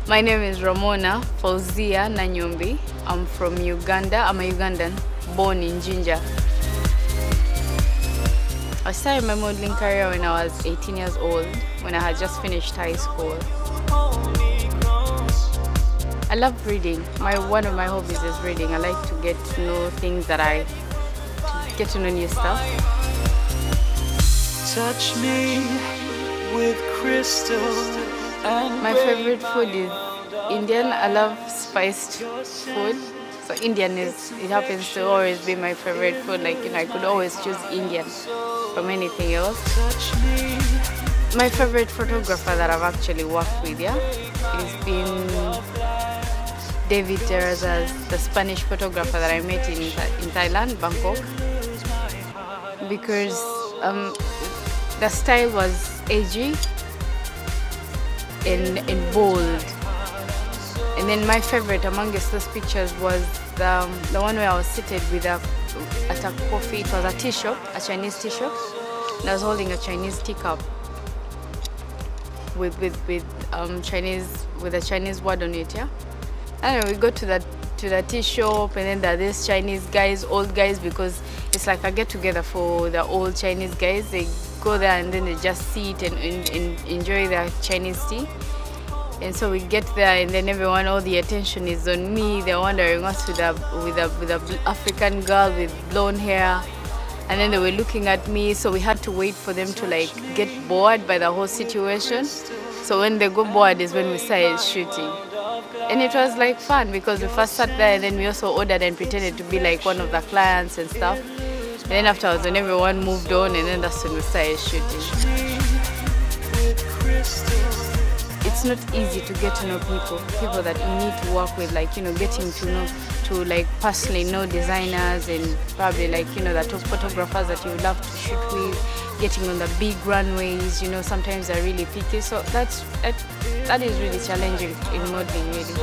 My name is Ramona Fouziah Nanyombi. I'm from Uganda. I'm a Ugandan, born in Jinja. I started my modeling career when I was 18 years old, when I had just finished high school. I love reading. One of my hobbies is reading. I like to get to know things to get to know new stuff. Touch me with crystal. My favorite food is Indian. I love spiced food. So it happens to always be my favorite food. I could always choose Indian from anything else. My favorite photographer that I've actually worked with, has been David Terrazas, the Spanish photographer that I met in Thailand, Bangkok. Because the style was edgy and bold. And then my favorite amongst those pictures was the one where I was seated at a coffee. It was a tea shop, a Chinese tea shop, and I was holding a Chinese teacup with a Chinese word on it. Yeah. Anyway, we go to the tea shop, and then there are these Chinese guys, old guys, because it's like a get together for the old Chinese guys. They go there and then they just sit and enjoy their Chinese tea. And so we get there, and then all the attention is on me. They're wondering what's with a African girl with blonde hair, and then they were looking at me. So we had to wait for them to get bored by the whole situation. So when they go bored is when we started shooting, and it was fun because we first sat there, and then we also ordered and pretended to be one of the clients and stuff. And then afterwards, when everyone moved on, and then that's when we started shooting. It's not easy to get to know people that you need to work with, getting to personally know designers and probably the top photographers that you would love to shoot with, getting on the big runways, sometimes they're really picky. So that is really challenging in modeling, really.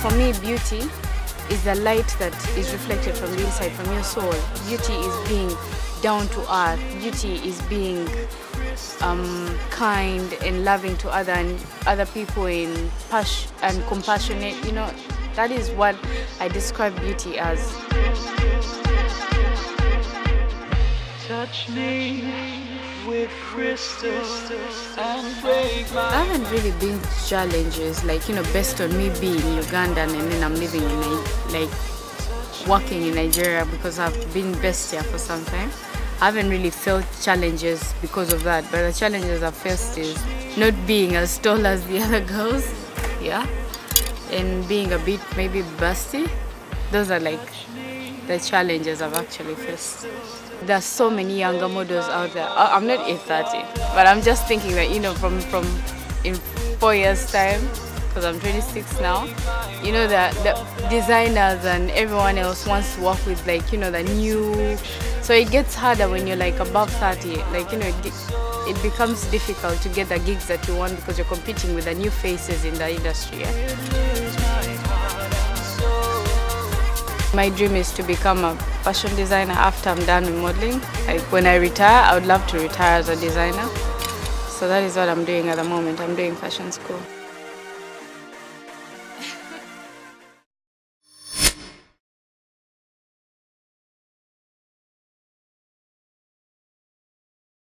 For me, beauty is the light that is reflected from the inside, from your soul. Beauty is being down to earth. Beauty is being kind and loving to other people and compassionate. That is what I describe beauty as. Touch me with crystals and break my... I haven't really been to challenges based on me being Ugandan and then I'm living working in Nigeria, because I've been based here for some time. I haven't really felt challenges because of that, but the challenges I've faced is not being as tall as the other girls, and being a bit maybe busty. Those are the challenges I've actually faced. There's so many younger models out there. I'm not 30, but I'm just thinking that from in 4 years' time, because I'm 26 now, the designers and everyone else wants to work with the new. So it gets harder when you're above 30. It becomes difficult to get the gigs that you want because you're competing with the new faces in the industry. My dream is to become a fashion designer after I'm done with modeling. When I retire, I would love to retire as a designer. So that is what I'm doing at the moment. I'm doing fashion school.